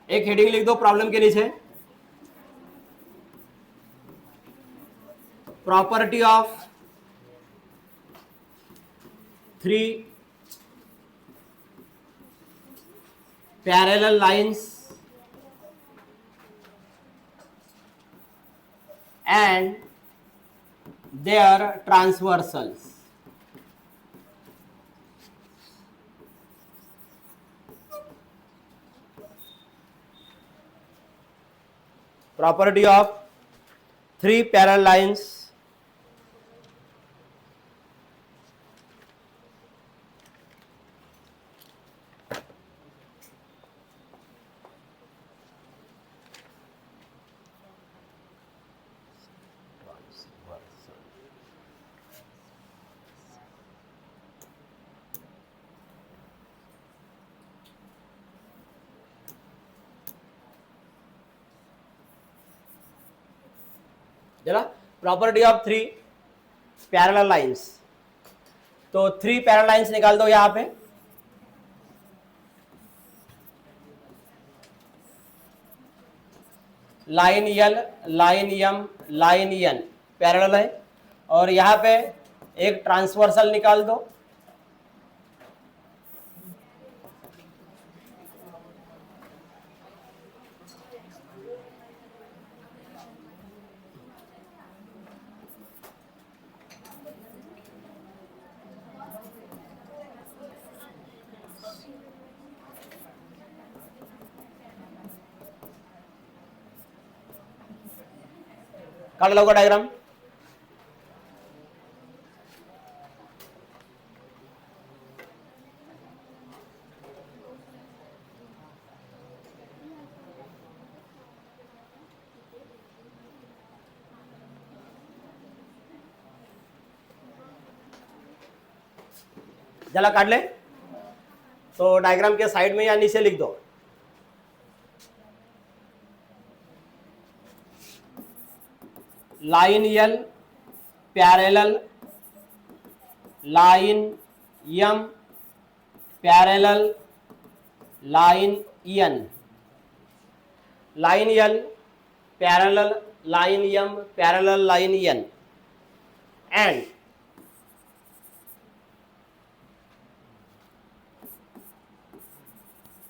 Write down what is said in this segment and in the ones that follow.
एक हेडिंग लिख दो प्रॉब्लम के नीचे, property of 3 parallel lines and their transversals. Property of 3 parallel lines जरा प्रॉपर्टी ऑफ 3 पैरेलल लाइंस, तो 3 पैरेलल लाइंस निकाल दो यहां पे। Line L, line M, line N parallel है, और यहां पे एक ट्रांसवर्सल निकाल दो। काढ लवकर डायग्राम। जला काट ले, तो डायग्राम के साइड में या नीचे लिख दो, line L parallel, line M parallel, line N. Line L parallel, line M parallel, line N, and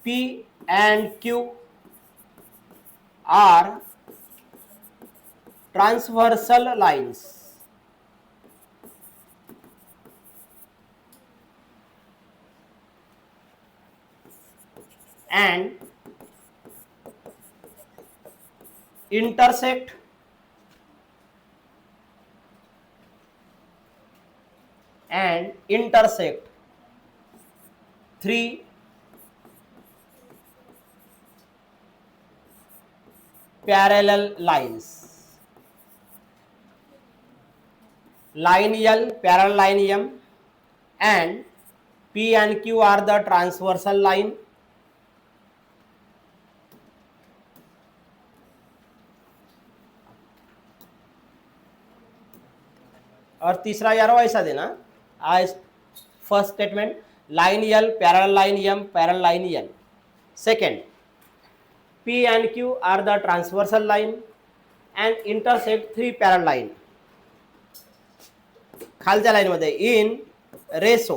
P and Q are transversal lines and intersect three parallel lines. Line L parallel line M and P and Q are the transversal line. और तीसरा यारो ऐसा देना, आज first statement line L parallel line M parallel line N. Second P and Q are the transversal line and intersect three parallel line. खालच्या line मध्ये in Resso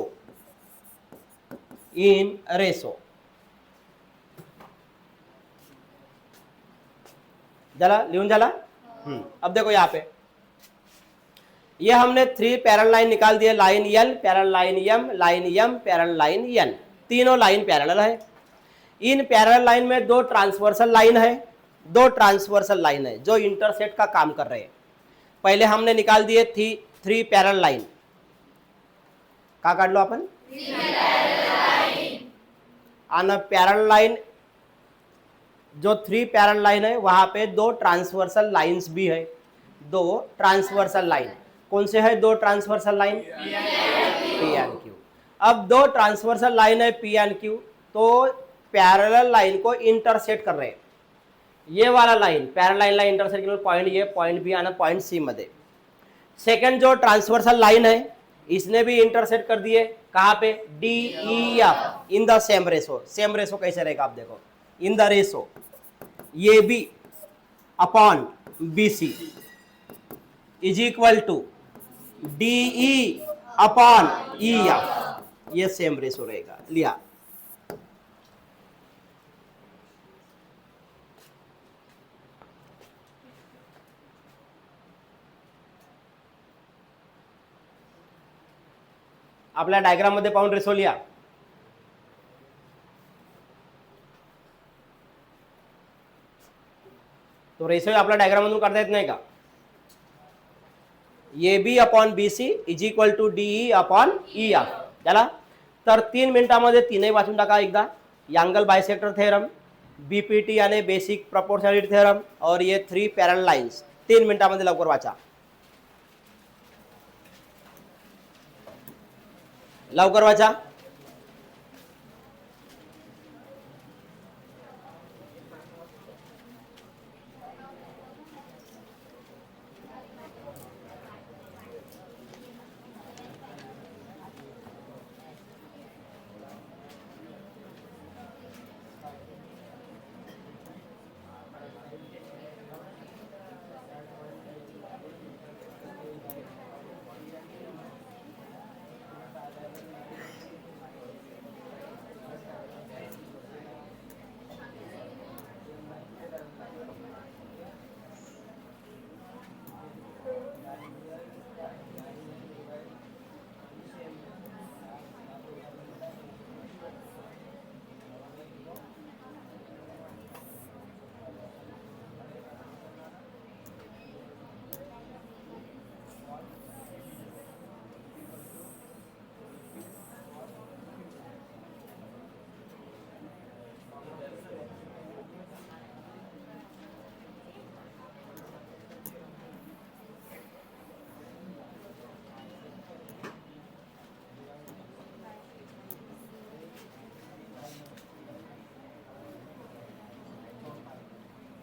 जला लिहून झाला। अब देखो यहाँ पे ये हमने 3 पैरेलल लाइन निकाल दिए, line L parallel line M, line M parallel line N, तीनों लाइन पैरेलल है। इन पैरेलल लाइन में 2 ट्रांसवर्सल लाइन है, जो इंटरसेक्ट का काम कर रहे हैं। पहले हमने निकाल दिए 3 पैरेलल लाइन, का काट लो अपन 3 पैरेलल लाइन, पैरेलल लाइन जो 3 पैरेलल लाइन है वहां पे 2 ट्रांसवर्सल लाइंस भी है। 2 ट्रांसवर्सल लाइन कौन से है? 2 transversal line P and Q। अब 2 ट्रांसवर्सल लाइन है P एंड Q, तो पैरेलल लाइन को इंटरसेक्ट कर रहे हैं। ये वाला लाइन पैरेलल लाइन इंटरसेक्ट केलं पॉइंट ये, पॉइंट बी आणि पॉइंट सी मध्ये। सेकंड जो ट्रांसवर्सल लाइन है इसने भी इंटरसेक्ट कर दिए, कहाँ पे? D E F in the same ratio. Same ratio कैसे रहेगा आप देखो, in the ratio A B upon B C is equal to D E upon E F, ये सेम रेशो रहेगा। लिया। आपल्या डायग्राम मध्ये पाहून रेशो लिहा। तो रेशो आपल्या डायग्राम मधून काढता येत नाही का? A B upon B C is equal to DE upon E F. त्याला तर 3 मिनिटांमध्ये तीनही वाचून टाका एकदा। यांगल बायसेक्टर थेरम, बीपीटी यानी बेसिक प्रोपोर्शनलिटी थेरम और ये 3 पैरेलल लाइंस 3 मिनिटांमध्ये लवकर वाचा, लवकर वाचा।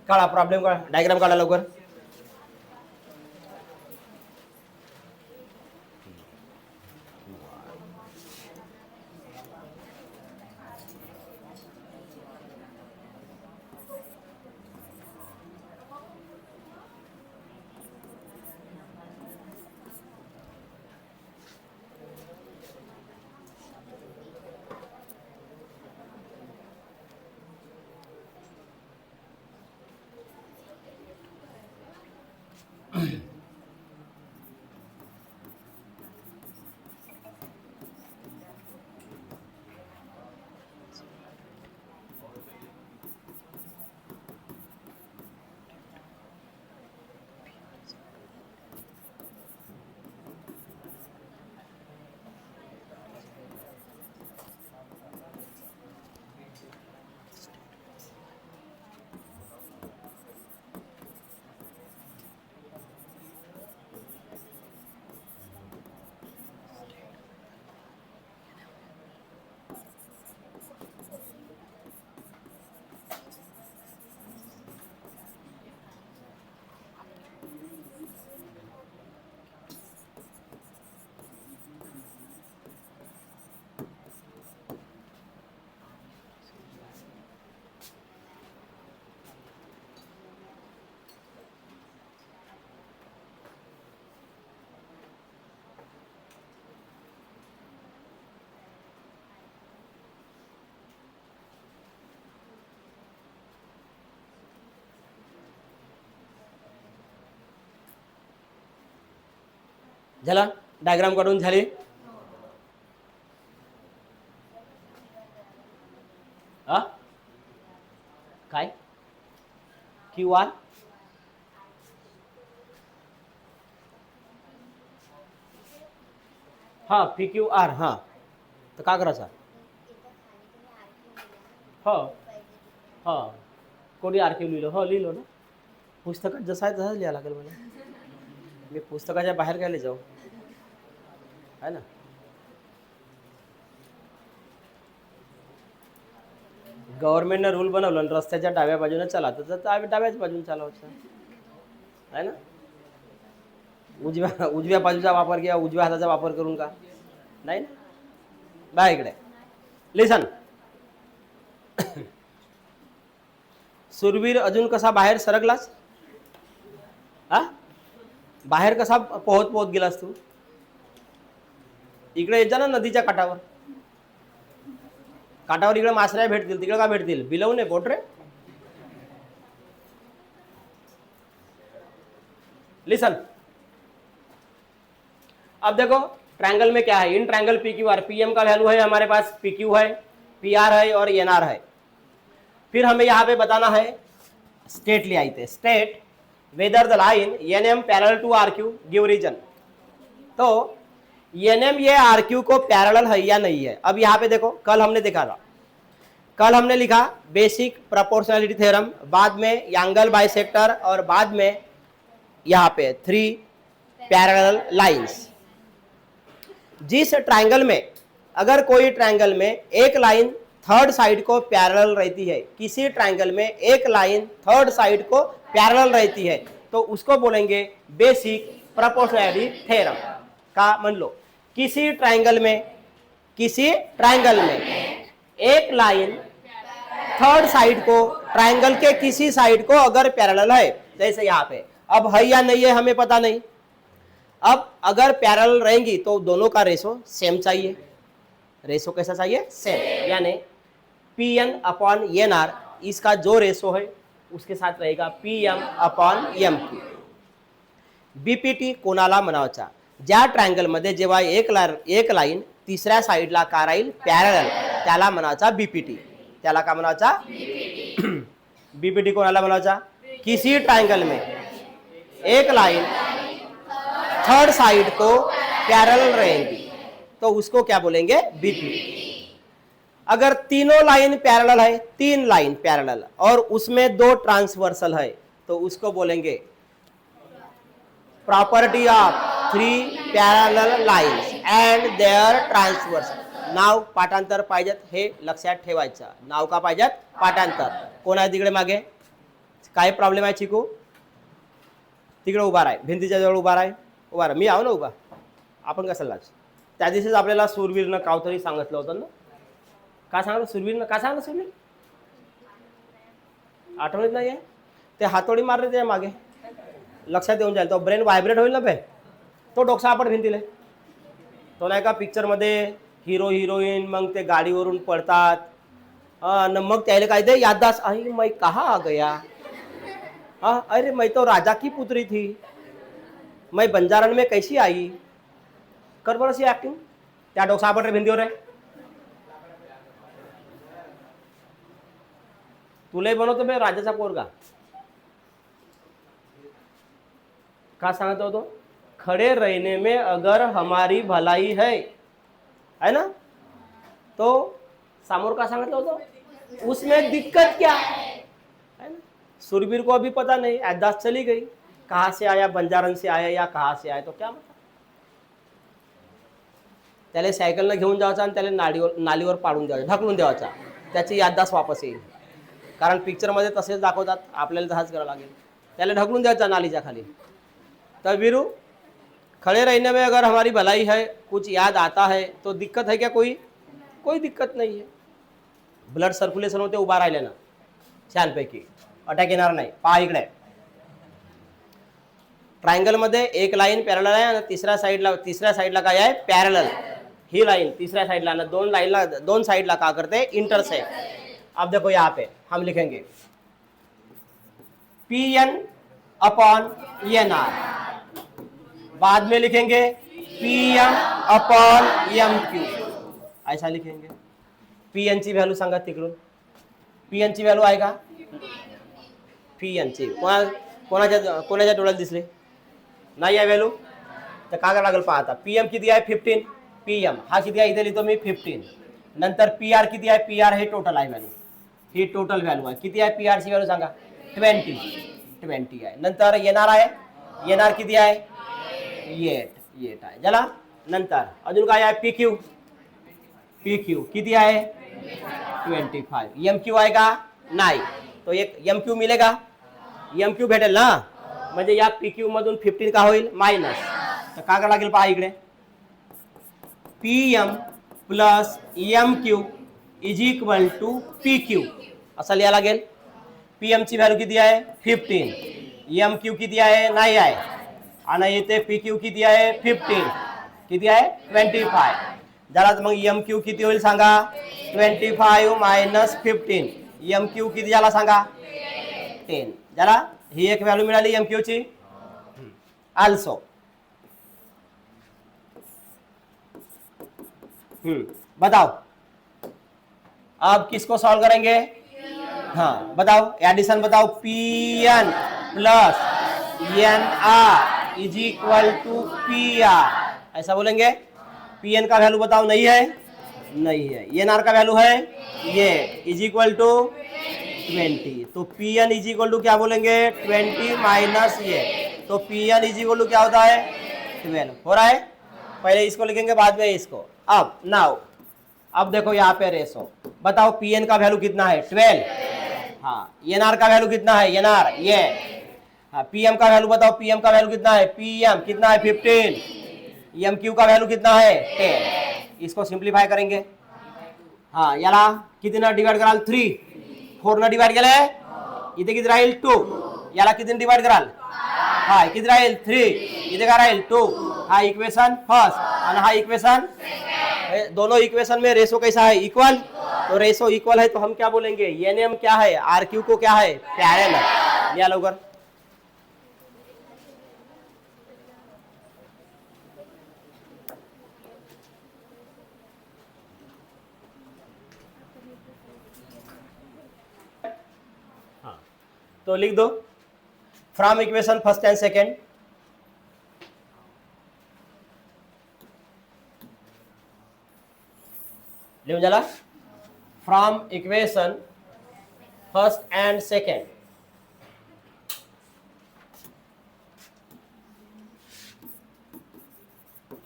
काढा प्रॉब्लेम, काढा डायग्राम, काढा लवकर। झाला, डायग्राम काढून झाले। हा काय क्यू आर, हा पी क्यू आर, हा तर का करायचा? हो हो कोणी आर क्यू लिहिलं? हो लिहिलो ना, पुस्तकात जसं आहे तसंच लिहायला लागेल मला। मी पुस्तकाच्या बाहेर काय जाऊ, है ना? गव्हर्नमेंटने रूल बनवलं आणि रस्त्याच्या डाव्या बाजूने चला, तर डाव्याच बाजूने चालवायचं आहे ना? उजव्या बाजूचा वापर किंवा उजव्या हाताचा वापर करून का नाही ना? बा इकडे लिसन। सुरवीर अजून कसा बाहेर सरकलास? हा, बाहेर कसा पोहत पोहत गेलास तू? इकडे येत जा ना नदीच्या काठावर. काठावर इकडे मासळ्या भेटतील, तिकडे का भेटतील? बिलवणे पोटरे. लिसन, अब देखो ट्रायंगल में क्या है, in triangle P Q R, PM का वैल्यू है हमारे पास, पी क्यू है, पी आर है और एन आर है. फिर हमें यहाँ पे बताना है स्टेट ले आई थे, state whether the line N M parallel to R Q give reason. तो एन एम ये आर क्यू को पैरेलल है या नहीं है. अब यहाँ पे देखो, कल हमने देखा था, कल हमने लिखा बेसिक प्रोपोर्शनलिटी थ्योरम, बाद में एंगल बाइसेक्टर और बाद में यहाँ पे 3 पैरेलल लाइंस. जिस ट्रायंगल में, अगर कोई ट्रायंगल में एक लाइन थर्ड साइड को पैरेलल रहती है, किसी ट्रायंगल में एक लाइन थर्ड साइड को पैरेलल रहती है, तो उसको बोलेंगे बेसिक प्रोपोर्शनलिटी थ्योरम. का मान लो किसी ट्रायंगल में एक लाइन थर्ड साइड को, ट्रायंगल के किसी साइड को अगर पैरेलल है, जैसे यहाँ पे, अब है या नहीं है हमें पता नहीं. अब अगर पैरेलल रहेंगी तो दोनों का रेशो सेम चाहिए. रेशो कैसा चाहिए? सेम. यानी P N upon N R, इसका जो रेशो है उसके साथ रहेगा P M upon M Q. BPT कोणाला म्हणावचा? ज्या ट्रायंगल मध्ये जेव्हा एक लाईन तिसऱ्या साइडला का राहील पॅरलल, त्याला म्हणावचा बीपीटी. त्याला का म्हणावचा? बीपीटी कोणाला म्हणावचा? किसी ट्रायंगल में एक लाइन थर्ड साइड को पैरेलल रहेंगी तो उसको क्या बोलेंगे? बीपीटी. अगर तीनों लाइन पैरेलल है, 3 लाइन पैरेलल और उसमें 2 ट्रांसवर्सल है, तो उसको बोलेंगे property of 3 parallel lines and their transversal. नाव पाठांतर पाहिजेत, हे लक्षात ठेवायचं. नाव का पाहिजेत? पाठांतर. कोण आहे तिकडे मागे? काय प्रॉब्लेम आहे चिकू? तिकडे उभा राहा, भिंतीच्या जवळ उभा राहा. उभा राहा, मी आहो ना उभा. आपण कशाला? त्या दिवशीच आपल्याला सुरवीरनं कावतरी सांगितलं होतं ना. का सांगलं सुरवीरनं? का सांगलं सुरवीर? आठवणीत नाही आहे? ते हातोडी मारले त्या मागे, लक्षात येऊन जाईल. तो ब्रेन व्हायब्रेट होईल ना बे, तो डोकसा आपण भिंतीले. तो नाही का पिक्चरमध्ये हिरो हिरोईन मग ते गाडीवरून पडतात, मग त्याला काय ते याददाश्त, आई मैं कहाँ आ गया, अरे मैं तो राजा की पुत्री थी, मैं बंजारण में कैसी आई. कर बरं सी ऍक्टिंग. त्या डोकसा आपण रे भिंतीवर आहे. तुलाही बनवतो बे राजाचा पोरगा. का सांगत होतो? खड़े रहने में अगर हमारी भलाई है ना, तो सामोर का सांगितलं होतं? उसमें दिक्कत क्या है ना. सुरवीर को अभी पता नहीं, याददाश्त चली गई, कहाँ से आया, बंजारण से आया या कहाँ से आया, तो क्या मतलब. त्याला सायकलनं घेऊन जायचं आणि त्याला नालीवर पाडून द्यायचं, ढकलून द्यायचा, त्याची याददाश्त वापस येईल. कारण पिक्चरमध्ये तसेच दाखवतात, आपल्याला तसंच करावं लागेल. त्याला ढकलून द्यायचा नालीच्या खाली. तर वीरू, खड़े रहने में अगर हमारी भलाई है, कुछ याद आता है तो दिक्कत है क्या? कोई दिक्कत नहीं है. ब्लड सर्क्युलेशन होते उभा राहिल्यानं छानपैकी, अटॅक येणार नाही. पहा इकडे ट्रायंगल मध्ये एक लाइन पैरेलल आहे आणि तिसऱ्या साइडला काय आहे? पॅरेलल. ही लाइन तीसऱ्या साइडला ना दोन साइडला का करते? इंटरसेक्ट. अब देखो यहाँ पे हम लिखेंगे P N upon N R, बाद में लिखेंगे P M upon M Q, ऐसा लिखेंगे. पी एन ची व्हॅल्यू सांगा तिकडून. पी एन ची व्हॅल्यू आहे का? पी एन ची कोणाच्या डोळ्यात दिसले नाही आहे व्हॅल्यू, तर काय लागेल पहा आता. पी एम किती आहे? 15. पी एम हा किती आहे? इथे लिहितो मी 15. नंतर पी आर किती आहे? पी आर हे टोटल आहे व्हॅल्यू, ही टोटल व्हॅल्यू आहे. किती आहे पी आर ची व्हॅल्यू सांगा? 20 आहे. नंतर येणार आहे, येणार किती आहे? 8 आहे. झाला. नंतर अजून काय आहे? पी क्यू किती आहे? 25. एम क्यू आहे का? नाही. तो एक एम क्यू मिलेगा, एम क्यू भेटेल ना. म्हणजे या पी क्यू मधून 15 का होईल? मायनस. तर काय करावं लागेल पहा इकडे, P M plus M Q is equal to P Q असं लिहायला लागेल. पीएमची व्हॅल्यू किती आहे 15, एमक्यू किती आहे नाही आहे, आणि इथे पीक्यू किती आहे 15, किती आहे 25. जरा मग एमक्यू किती होईल सांगा, 25 मायनस 15, एमक्यू किती झाला सांगा 10. जरा ही एक व्हॅल्यू मिळाली एमक्यूची. आल्सो बताओ अब किसको सॉल्व करेंगे, हाँ बताओ एडिशन बताओ, P N plus N R is equal to P R, ऐसा बोलेंगे. पी एन का वैल्यू बताओ, नहीं है, नहीं है. एन आर का वैल्यू है ये, इज इक्वल टू 20. तो P N is equal to क्या बोलेंगे 20 माइनस ये, तो P N is equal to क्या होता है 12. हो रहा है, पहले इसको लिखेंगे बाद में इसको. अब नाउ अब देखो यहाँ पे रेशो बताओ, पी एन का वैल्यू कितना है 12, हाँ एन आर का वैल्यू कितना है एन आर ये, हाँ पीएम का वैल्यू बताओ, पीएम का वैल्यू कितना है, पीएम कितना है 15, एम क्यू का वैल्यू कितना है 10. इसको सिंप्लीफाई करेंगे. हाँ याला किती ना डिवाइड कराल 3, 4 ना डिवाइड केलंय, इथे किती राहील 2, याला किती डिवाइड कराल, हा किती राहील 3, इथे काय राहील 2. हा इक्वेशन फर्स्ट आणि हा इक्वेशन, दोनों इक्वेशन में रेशो कैसा है इक्वल, तो रेशो इक्वल है तो हम क्या बोलेंगे, एनएम क्या है आरक्यू को क्या है पैरेलल. या लोग तो लिख दो from equation first and second, लिहून झाला. From equation first and second,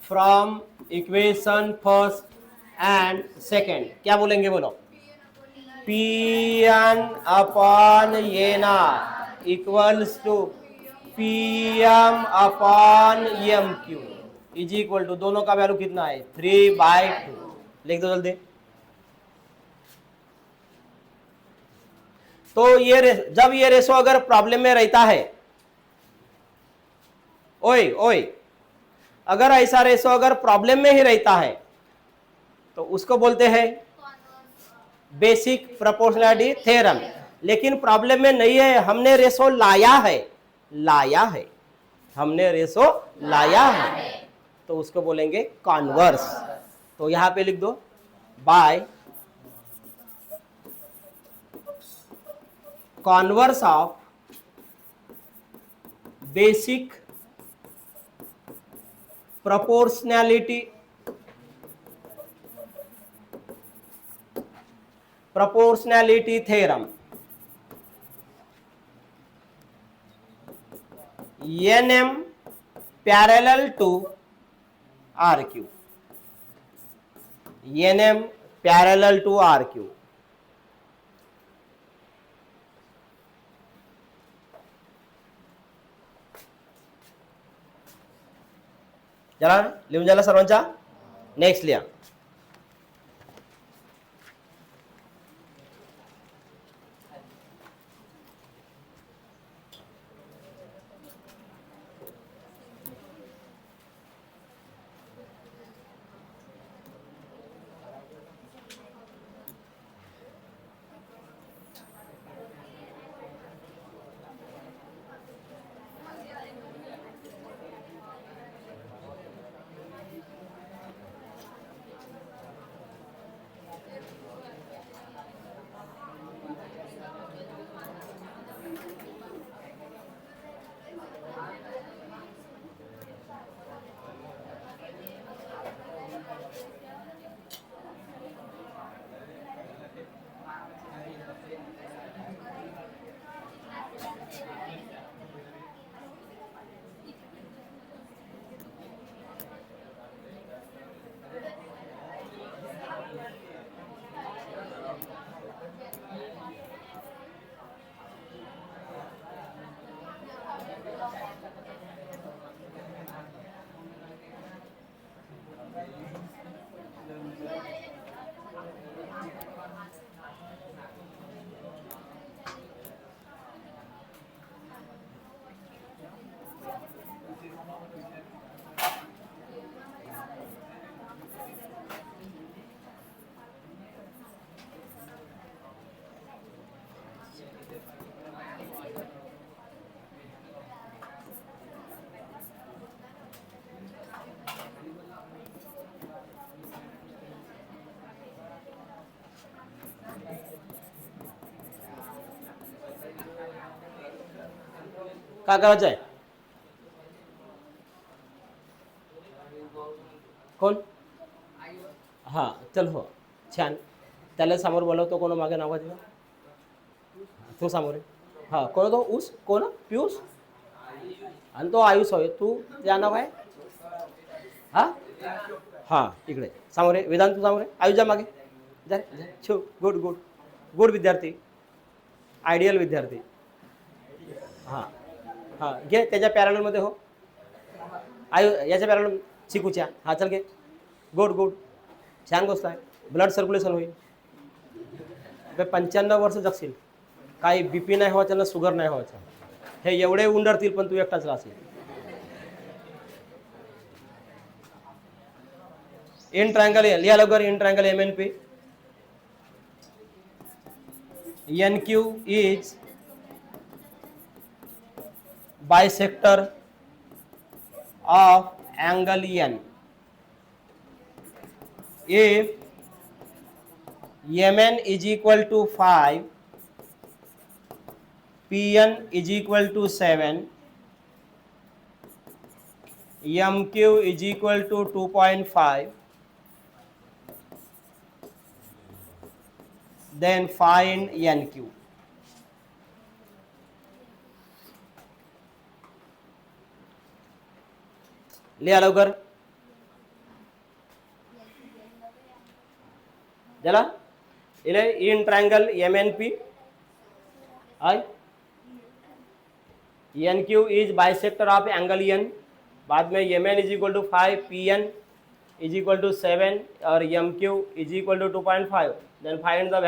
from equation first and second क्या बोलेंगे बोलो, P N upon N R equals to P M upon M Q is equal to, दोनों का वैल्यू कितना है 3/2. लिख दो जल्दी. तो ये जब ये रेशो अगर प्रॉब्लम में रहता है, ओए ओए अगर ऐसा रेशो अगर प्रॉब्लम में ही रहता है तो उसको बोलते हैं बेसिक प्रोपोर्शनैलिटी थ्योरम. लेकिन प्रॉब्लम में नहीं है, हमने रेशो लाया है, लाया है, हमने रेशो लाया है, तो उसको बोलेंगे कॉन्वर्स. तो यहां पे लिख दो by converse of basic proportionality theorem, NM parallel to RQ, NM parallel to RQ. जरा लिहून झाला सर्वांचा. नेक्स्ट लिहा. काय करायचं आहे? कोण? हा चल हो छान. त्याला समोर बोलवतो. कोण मागे नाव आहे? तू समोर आहे. हा कोण तो? ऊस कोण? पियुष. आणि तो आयुष होय. तू त्या नाव आहे? हा हा इकडे समोर आहे. वेदांत तू समोर आहे. आयुष जा मागे जा. छो गुड गुड गुड विद्यार्थी. आयडियल विद्यार्थी. हां हां घे त्याच्या पॅरलमध्ये हो. याच्या पॅरल चिकूच्या. हा चल घे. गुड गुड छान गोष्ट आहे. ब्लड सर्क्युलेशन होईल. 95 वर्ष जगशील. काही बीपी नाही व्हायचं ना शुगर नाही व्हायचं. हे एवढे उंडरतील पण तू एकटाच राहशील. इन ट्रायंगल लिहा लवकर. In triangle MNP NQ is bisector of angle N if MN is equal to 5, PN is equal to 7, MQ is equal to 2.5, then find NQ. लिहा लवकर. चला इले इन ट्रायंगल MNP आई NQ is bisector of angle N. बाद में MN is equal to 5, PN is equal to 7 और MQ is equal to 2.5. Then find the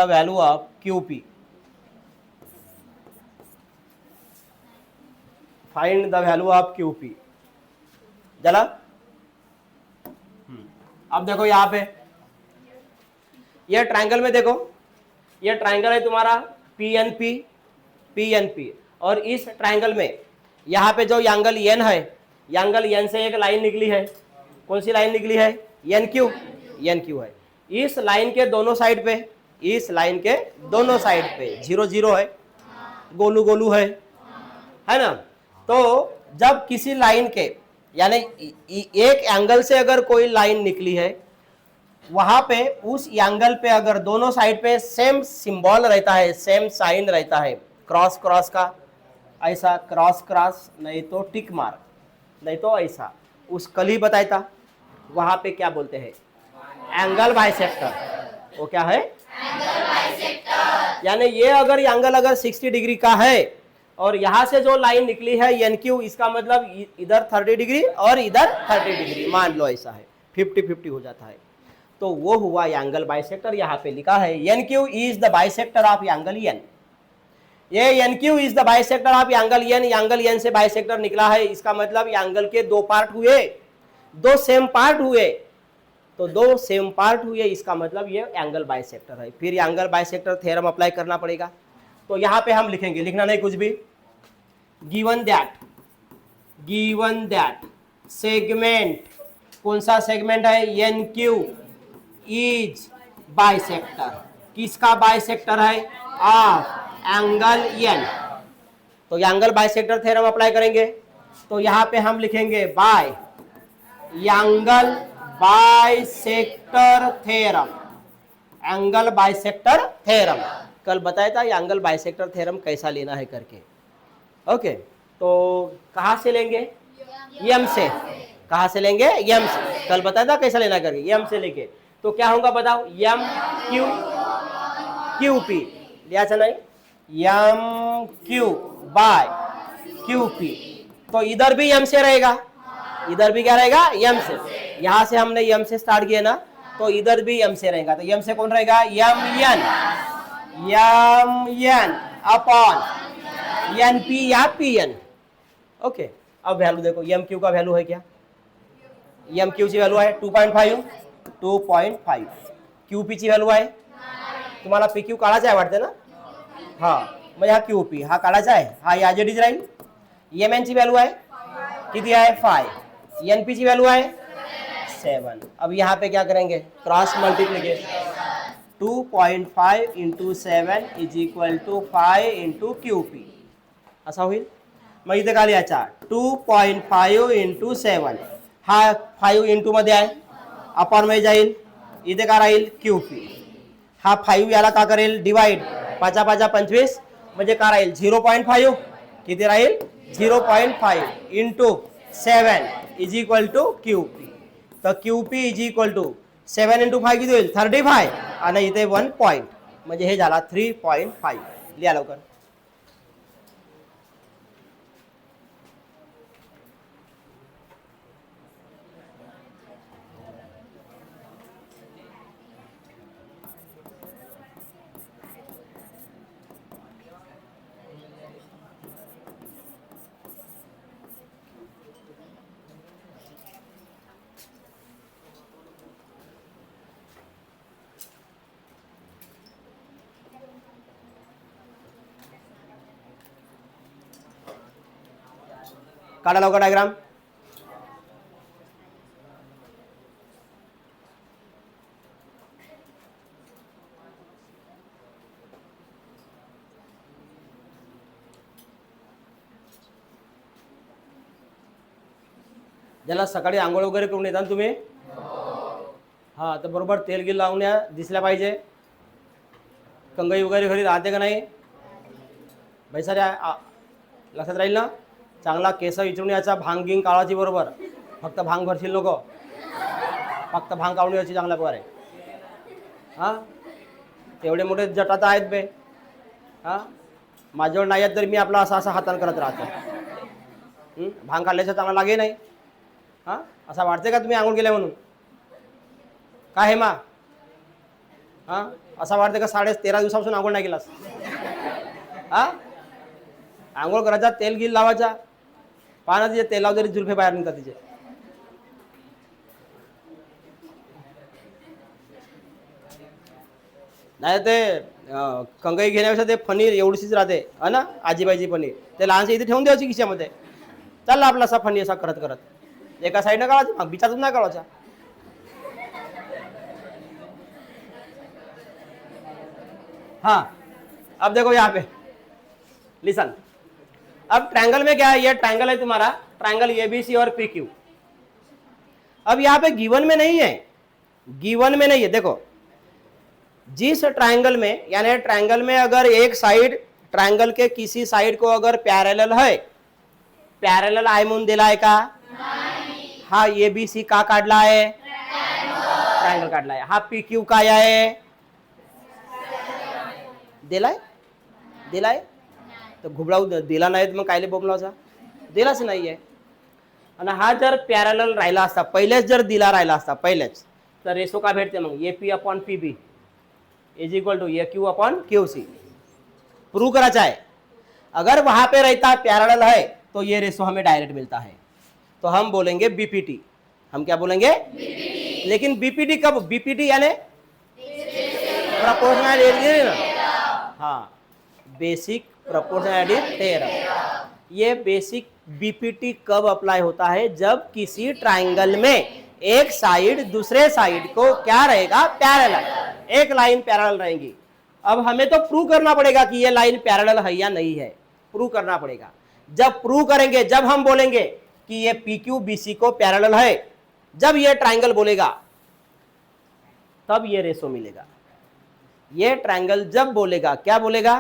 value of QP. Find the value of QP. चला अब देखो यहाँ पे ये ट्रायंगल में देखो. ये ट्रायंगल है तुम्हारा PNP और इस ट्रायंगल में यहाँ पे जो एंगल N है, एंगल N से एक लाइन निकली है. कौन सी लाइन निकली है? NQ है. इस लाइन के दोनों साइड पे, इस लाइन के दोनों साइड पे 0 0 है, गोलू गोलू है ना. तो जब किसी लाइन के यानी एक एंगल से अगर कोई लाइन निकली है, वहां पे उस एंगल पे अगर दोनों साइड पे सेम सिंबल रहता है, सेम साइन रहता है, क्रॉस क्रॉस का, ऐसा क्रॉस क्रॉस, नहीं तो टिक मार्क, नहीं तो ऐसा, उस कल ही बताया था. वहां पे क्या बोलते हैं? Angle bisector. वो क्या है? Angle bisector. यानी ये अगर एंगल अगर 60 डिग्री का है और यहां से जो लाइन निकली है NQ, इसका मतलब इधर 30 डिग्री और इधर 30 डिग्री, मान लो ऐसा है, 50-50 हो जाता है. तो वो हुआ एंगल बाइसेक्टर. यहाँ पे लिखा है NQ is the bisector of angle N. ये NQ is the bisector of angle N. Angle N say bisector निकला है, इसका मतलब एंगल के दो पार्ट हुए, दो सेम पार्ट हुए. तो दो सेम पार्ट हुए, इसका मतलब ये एंगल बाइसेक्टर है. फिर एंगल बाइसेक्टर थ्योरम अप्लाई करना पड़ेगा. तो यहाँ पे हम लिखेंगे, लिखना नहीं कुछ भी. गिवन दैट सेगमेंट, कौन सा सेगमेंट है? NQ is bisector. किसका बाइसेक्टर है? Of angle N. तो एंगल बाइसेक्टर थ्योरम अप्लाई करेंगे. तो यहाँ पे हम लिखेंगे bye angle bisector theorem. Angle bisector theorem कल बताया था एंगल बाइसेक्टर थ्योरम कैसा लेना है करके. ओके, तो कहाँ से लेंगे? M से. कहाँ से लेंगे? M से. कल बताया था कैसा लेना करके, M से लेके. तो क्या होगा बताओ? QP लिया था नहीं? MQ by QP. तो इधर भी M से रहेगा, इधर भी क्या रहेगा? M से. यहां से हमने M से स्टार्ट किया ना, तो इधर भी M से रहेगा. तो M से कौन रहेगा? MN अपॉन NP या PN. ओके, अब वैल्यू देखो. MQ का वैल्यू है क्या? MQ ची वैल्यू आहे 2.5. QP ची वैल्यू आहे, तुम्हाला PQ काढायचा आहे वाटते ना. हा म्हणजे हा QP हा काढायचा आहे, हा याज इट इज राहील. MN ची वैल्यू आहे किती आहे? 5. NP ची वैल्यू आहे 7. अब यहाँ पे क्या करेंगे? Cross multiplication. 2.5 into 7 is equal to 5 into QP असा होईल. मग इथे काय लिहायचा 2.5 इंटू 7 हा 5 इंटू मध्ये आहे अपॉन मध्ये जाईल इथे काय राहील QP हा 5 याला का करेल डिवाइड 5 5 25 म्हणजे काय राहील 0.5 किती राहील 0.5 into 7 is equal to QP. तर QP is equal to 7 into 5 किती होईल 35 आणि इथे 1 पॉईंट म्हणजे हे झाला 3.5 लिहा लवकर. काढा लवकर डायग्राम. ज्याला सकाळी आंघोळ वगैरे करून येतात तुम्ही हा तर बरोबर तेल गिल लावून या दिसल्या पाहिजे. कंगई वगैरे घरी राहते का नाही भाई साऱ्या लक्षात राहील ना. चांगला केस इचरून याचा भांग गिंग काढायची बरोबर फक्त भांग भरशील नको फक्त भांग काढून यायची चांगल्या प्रकारे. हां एवढे मोठे जटात आहेत बे. हां माझ्यावर नाही आहेत तरी मी आपला असा असा हातान करत राहतो. भांग काढल्याचं चांगला लागे नाही. हां असा वाटते का तुम्ही आंघोळ केल्या म्हणून काय हे मा हां असा वाटते का 13.5 दिवसापासून आंघोळ नाही केलास. हां आंघोळ करायचा तेल गिल लावायचा पाहा ना तिचे तेलावर जरी जुल्फे बाहेर निघतात तिचे. नाही ते कंगई घेण्यापेक्षा ते पनीर एवढीशीच राहते हा ना आजीबाईची पनीर ते लहानसे इथे ठेवून द्यायची खिशामध्ये चालला आपला असा फणी असा करत करत एका साईडनं काढायचा मग बिचातून नाही काढायचा. हाँ अब देखो यहाँ पे लिसन. अब ट्रायंगल में क्या है ये ट्रायंगल है तुम्हारा ट्रायंगल ABC और PQ. अब यहाँ पे गिवन में नहीं है गिवन में नहीं है. देखो जिस ट्रायंगल में यानी ट्रायंगल में अगर एक साइड ट्रायंगल के किसी साइड को अगर पैरेलल है पैरेलल आहे म्हणून दिला आहे का हा ABC का काढला आहे ट्रायंगल काढला आहे. हा PQ काय आहे दिलाय तर घुबडाऊ दिला नाही मग कायले बोंबलाचा दिलाच नाहीये. आणि हा जर पॅरलल राहिला असता पहिलेच जर दिला राहिला असता पहिलेच तर रेशो का भेटते मग AP upon PB is equal to AQ upon QC. Prove करायचा है अगर वहां पे रहता पैरेलल है तो ये रेशो हमें डायरेक्ट मिलता है तो हम बोलेंगे BPT. हम क्या बोलेंगे BPT. लेकिन BPT कब BPT यानी प्रोपोर्शनल ना हाँ बेसिक प्रोपोर्शनैलिटी थ्योरम. ये बेसिक BPT कब अप्लाई होता है जब किसी ट्रायंगल में एक साइड दूसरे साइड को क्या रहेगा पैरेलल एक लाइन पैरेलल रहेगी. अब हमें तो प्रूव करना पड़ेगा कि ये लाइन पैरेलल है या नहीं है. प्रूव करना पड़ेगा. जब प्रूव करेंगे जब हम बोलेंगे कि ये PQ BC को पैरेलल है जब ये ट्रायंगल बोलेगा तब ये रेशो मिलेगा. ये ट्रायंगल जब बोलेगा क्या बोलेगा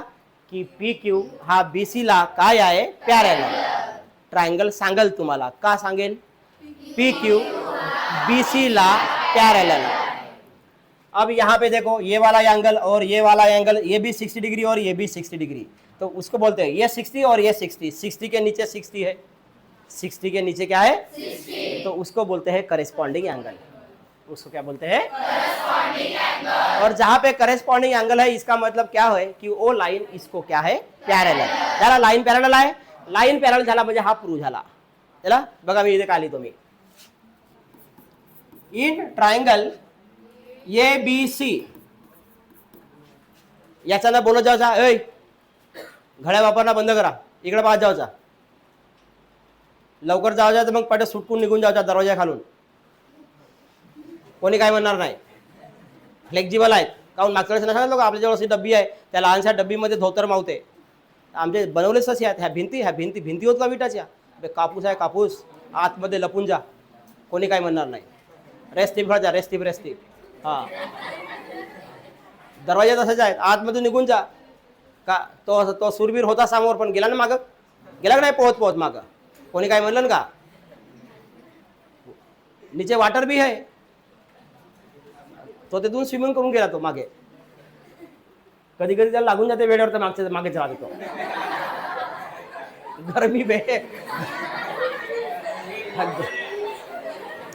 की PQ हा BC ला काय आहे पॅरलल. ट्रायंगल सांगेल तुम्हाला का सांगेल PQ BC ला पॅरलल. अब यहाँ पे देखो ये वाला एंगल और ये वाला एंगल ये भी 60 डिग्री और ये भी 60 डिग्री तो उसको बोलते हैं ये 60 और ये 60 60 के नीचे 60 है 60 के नीचे क्या है 60 तो उसको बोलते हैं करेस्पॉन्डिंग एंगल. उसको क्या बोलते हैं करेस्पॉन्डिंग एंगल. और जहां पे करेस्पॉन्डिंग एंगल है इसका मतलब क्या है कि वो लाइन इसको क्या है पॅरलल झाला. लाइन पॅरलल आहे लाइन पॅरलल झाला म्हणजे हा प्रूव्ह झाला. चला बघा मी इथे काय लिहितो मी इन ट्रायंगल ABC याचा ना बोलत जायचा ऐ घड्या वापरणं बंद करा इकडे पाहत जायचा लवकर जायचा तर मग पटे सुटकून निघून जायचा दरवाजा खालून कोणी काय म्हणणार नाही. फ्लेक्झिबल आहेत काहून मागच्या वेळेस नाही सांगितलं का आपल्याजवळ अशी डब्बी आहे, त्या लहानशा डब्बीमध्ये धोतर मावते. आमचे बनवलेच तसे आहेत. ह्या भिंती होत का विटाच्या? कापूस आहे कापूस, आतमध्ये लपून जा, कोणी काय म्हणणार नाही. रेस्टिप जा, रेस्टिप हां. दरवाजा तसाच आहेत, आतमधून निघून जा. का तो सुरवीर होता समोर, पण गेला ना मागं, गेला का नाही पोहत मागं, कोणी काय म्हणलं ना का? नीचे वाटर भी आहे, तो तिथून स्विमिंग करून गेला तो मागे. कधी कधी त्याला लागून जाते वेळेवर, तर मागे चला देतो. गरमी बे.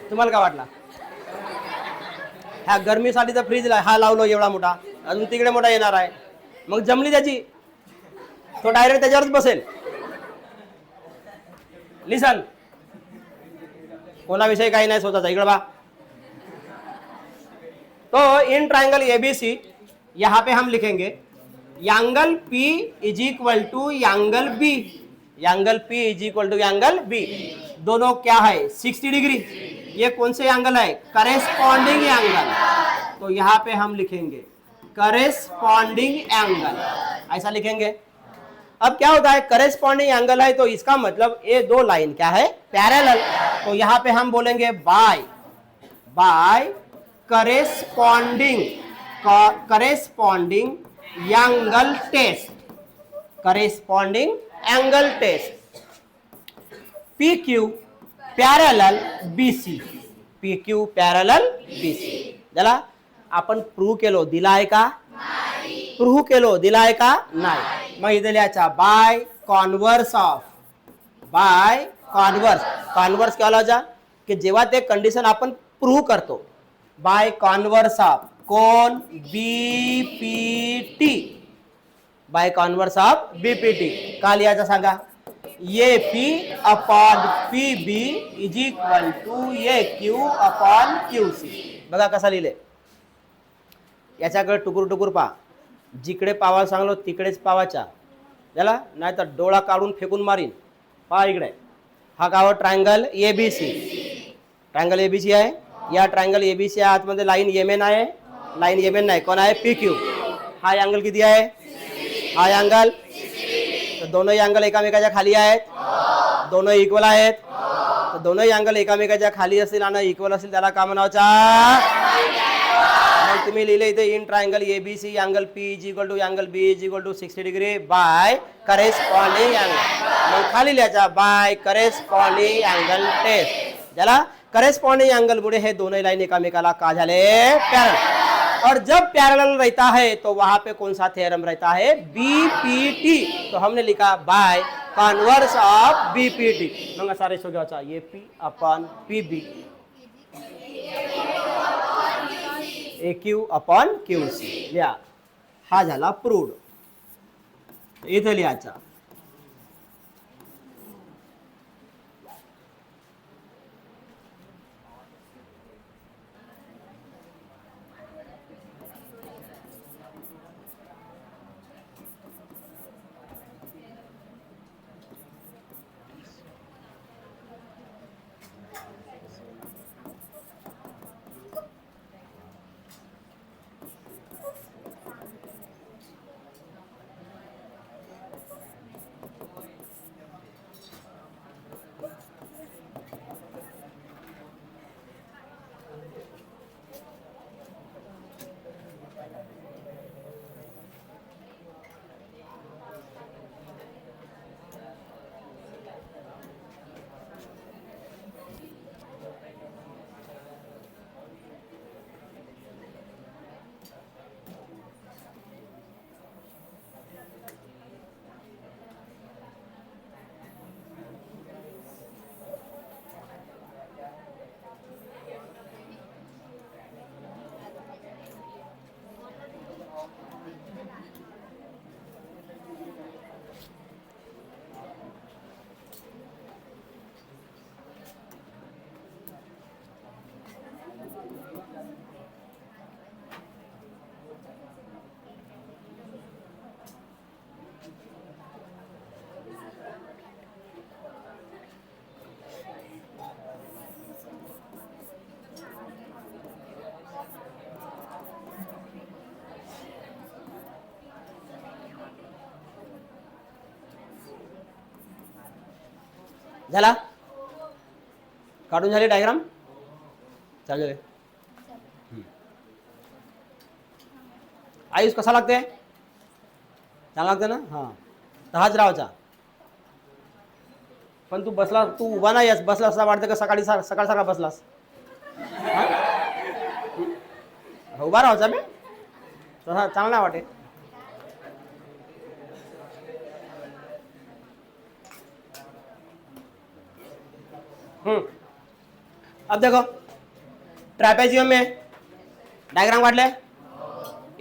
तुम्हाला काय वाटला? ह्या गरमीसाठी तर फ्रीज हा लावलो एवढा मोठा, अजून तिकडे मोठा येणार आहे. मग जमली त्याची, तो डायरेक्ट त्याच्यावरच बसेल. लिसन, कोणाविषयी काही नाही स्वतःचा, इकडे बा. तो इन ट्रायंगल एबीसी यहाँ पे हम लिखेंगे angle P is equal to angle B. Angle P is equal to angle B. दोनों क्या है? 60 डिग्री. ये कौन से एंगल है? Corresponding angle. तो यहाँ पे हम लिखेंगे करेस्पॉन्डिंग एंगल, ऐसा लिखेंगे. अब क्या होता है, करेस्पॉन्डिंग एंगल है तो इसका मतलब ये दो लाइन क्या है? पैरेलल. तो यहाँ पे हम बोलेंगे by corresponding angle test. Corresponding angle test. PQ parallel BC. PQ parallel BC. झाला. आपण प्रूव्ह केलो, दिला आहे का? प्रूव्ह केलो, दिला आहे का? नाही. मग इथे लिहायचा by converse of. By converse क्या लाजा की जेव्हा ते कंडिशन आपण प्रूव्ह करतो, बाय कॉन्व्हर्स ऑफ कोण? BPT. By converse of BPT. का लिहायचा सांगा? AP upon PB is equal to AQ upon QC. बघा कसा लिहिले. याच्याकडे टुकूर पहा, जिकडे पावा सांगलो तिकडेच पावाचा. झाला, नाही तर डोळा काढून फेकून मारीन. पहा इकडे, हा गाव ट्रायंगल ABC. ट्रायंगल ABC आहे. या ट्रायंगल ABC आतमध्ये लाईन MN आहे. लाईन MN नाही, कोण आहे? PQ. हा अँगल किती आहे? हा अँगल. तर दोनों अँगल एकामेकाच्या खाली आहेत, दोनों इक्वल आहेत. तर दोनों अँगल एकामेकाच्या खाली असतील आणि इक्वल असतील, त्याला का म्हणायचा? मग तुम्ही लिहिले इथे in triangle ABC angle P is equal to angle B is equal to 60 degree by corresponding angle. मग खाली लिहायचा बाय करेस्पॉन्डिंग अँगल टेस्ट. ज्याला करेस्पॉन्डिंग अँगल मुळे हे दोनों लाइन एकामेकाला का झाले? पैरेलल. और जब पैरेलल रहता है तो वहां पे कौन सा थ्योरम रहता है? BPT. तो हमने लिखा बाय कॉन्वर्स ऑफ BPT. मग सारे हो गया AP upon PB, AQ upon QC. लिहा, हा झाला प्रूव्ड. इथे लिहायचा झाला? काढून झाली डायग्राम? चालू आहे. आयुष कसा लागते? चांगला लागते ना? हां, तहाच राहायचा. पण तू बसला, तू उभा नाही आहेस, बसला असं वाटतं का सकाळी सकाळ बसलास? उभा राहायचा बे, तसा चांगला वाटे. अब देखो ट्रैपेजियम में डायग्राम काट ले.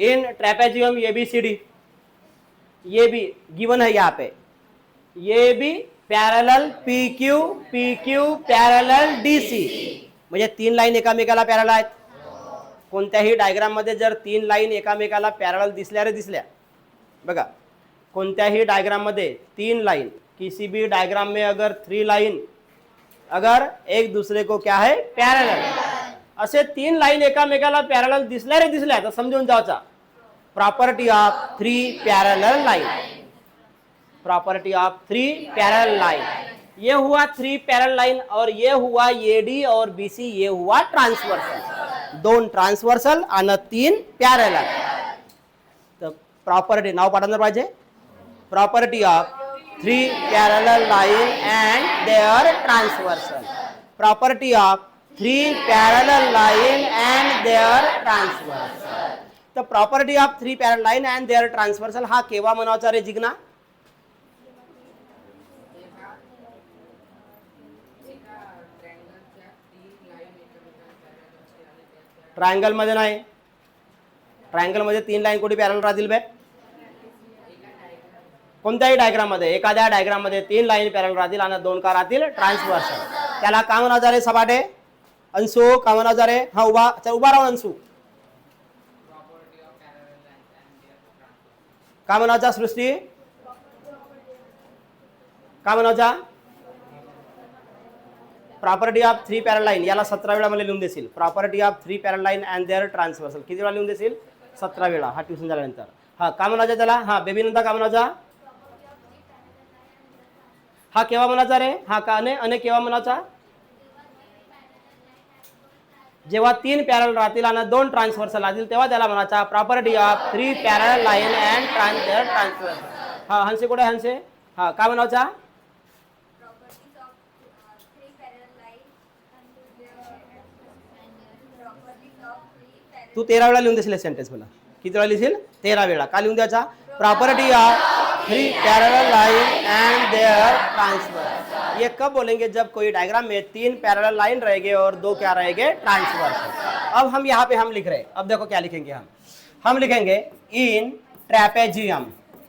इन ट्रैपेजियम ये बी सी डी, ये भी गिवन है यहाँ पे, ये भी parallel P Q parallel D C, म्हणजे 3 लाईन एकामेकाला पॅरलल आहेत. कोणत्याही डायग्राम मध्ये जर 3 लाईन एकामेकाला पॅरलल दिसल्या बघा, कोणत्याही डायग्राम मध्ये 3 लाइन, किसी भी डायग्राम में अगर 3 लाइन अगर एक दूसरे को क्या है पॅरलल, असे 3 लाइन एकामेकाला पॅरलल दिसल्या तर समजून जायचा property of 3 parallel line. Property of 3 parallel line. ये हुआ 3 पैरेलल लाइन और ये हुआ एडी और बीसी, ये हुआ ट्रांसवर्सल. 2 ट्रांसवर्सल आणि 3 पॅरलल. तर प्रॉपर्टी नाव पाठांतर पाहिजे. Property of 3 parallel line and their transversal. Property of 3 parallel line and their transversal. तर property of 3 parallel line and their transversal हा केव्हा म्हणायचा रे जिग्ना? ट्रायंगल मध्ये नाही. ट्रायंगल मध्ये 3 लाईन कुठे पॅरलल राहतील बे? कोणत्याही डायग्राम मध्ये, एखाद्या डायग्राम मध्ये 3 लाईन पॅरलल राहतील आणि 2 का राहतील ट्रान्सव्हर्सल. त्याला काय म्हणायचं रे सपाटे? अंशू काय म्हणायचं रे? हा उभा, चल उभा राहून अंशू काय म्हणायचा? सृष्टी काय म्हणायचा? Property of 3 parallel line. याला 17 वेळा मला लिहून देशील. Property of 3 parallel line and their transversal किती वेळा लिहून देशील? 17 वेळा. हा ट्युशन झाल्यानंतर. हा काय म्हणायचा त्याला? हा बेबी नंतर काय म्हणायचा? हा केव्हा म्हणायचा रे? हा का अने केव्हा म्हणायचा? जेव्हा 3 पॅरलल राहतील आणि 2 ट्रान्सव्हर्सल राहतील तेव्हा त्याला म्हणायचा property of 3 parallel line and their transversal. हा हंसे कुठे? हंसे हा काय म्हणायचा? तू 13 वेळा लिहून देशील सेंटेन्स. मला किती वेळा लिहिशील? 13 वेळा. का लिहून द्यायचा? Property of 3 parallel line and their transverse. ये कब बोलेंगे? जब कोई डायग्राम में 3 पैरेलल लाइन रहेंगे और 2 क्या रहेंगे? ट्रांसवर्स. अब हम यहाँ पे हम लिख रहे हैं. अब देखो क्या लिखेंगे हम लिखेंगे इन ट्रैपेजियम.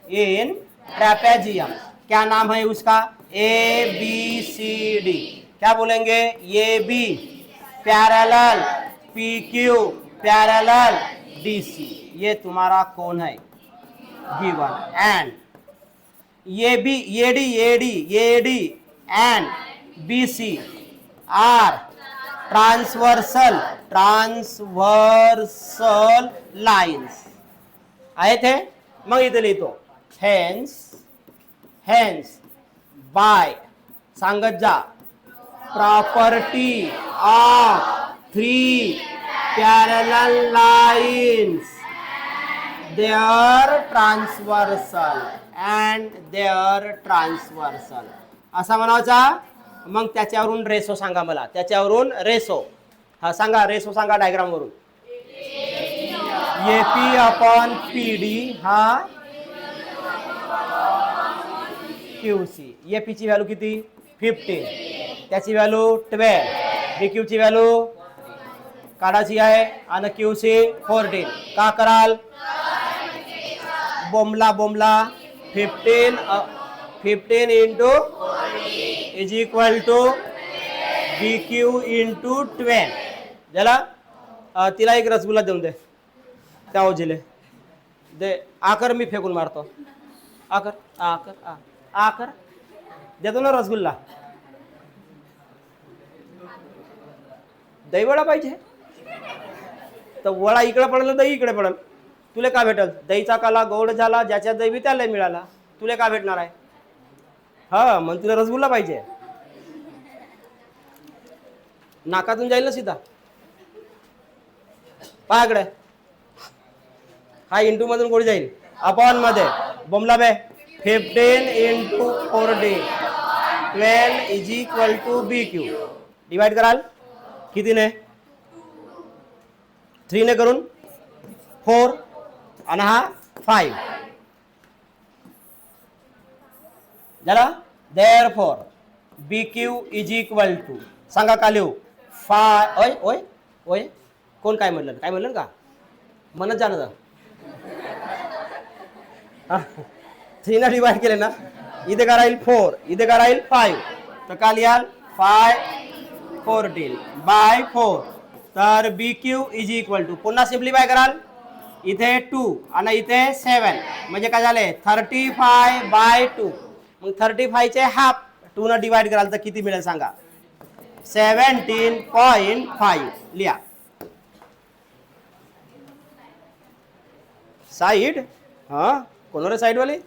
इन ट्रैपेजियम क्या नाम है उसका? A B C D. क्या बोलेंगे? A B parallel P Q parallel D C. ये तुम्हारा कौन है? गिवन. एंड ये B AD and B C are transversal lines. आहे थे? मग इथे लिहितो हेन्स बाय सांगत जा property of 3 parallel lines their transversal and their transversal असा म्हणायचा. मग त्याच्यावरून रेसो सांगा मला. त्याच्यावरून रेसो हा सांगा. रेसो सांगा डायग्राम वरून. एपी अपॉन पीडी हा क्यूसी. एपी ची व्हॅल्यू किती? 15. त्याची व्हॅल्यू 12. बीक्यू ची व्हॅल्यू काढायची आहे आणि क्यूसी 14. का कराल? बोमला 15 into is equal to BQ into 12. झाला? तिला एक रसगुल्ला देऊन दे त्या ओजीले दे. आकर मी फेकून मारतो. आकर देतो ना रसगुल्ला. दही वडा पाहिजे तर वडा इकडे पडेल, दही इकडे पडेल. तुला का भेटल? दहीचा काला गोड झाला, ज्याच्या दही त्याला मिळाला. तुला का भेटणार आहे? हा मग तुला रसगुल्ला पाहिजे. नाकातून जाईल ना सीधा. पायाकडे हा इंटू मधून कोणी जाईल अपॉन मध्ये बोमला बे 15 into 14 12 is equal to B Q. Divide कराल कितीने 3 ने करून 4 आणि हा 5 झाला. Therefore B Q is equal to सांगा का लिहू 5. ओय ओय ओय कोण काय म्हणलं का म्हणत जाणं 3 ने डिवाइड केले ना इथे का राहील 4 इथे का राहील 5 तर का लिहाल 5 14 बाय 4 तर बी क्यू इज इक्वल टू पुन्हा सिम्प्लिफाय कराल इथे 2 आणि इथे 7 म्हणजे काय झाले 35 बाय 2. मग 35 चे हाफ 2 ने डिवाइड कराल तर किती मिळेल सांगा 17.5 लिहा. साइड हाँ कोणोरे साइड वाली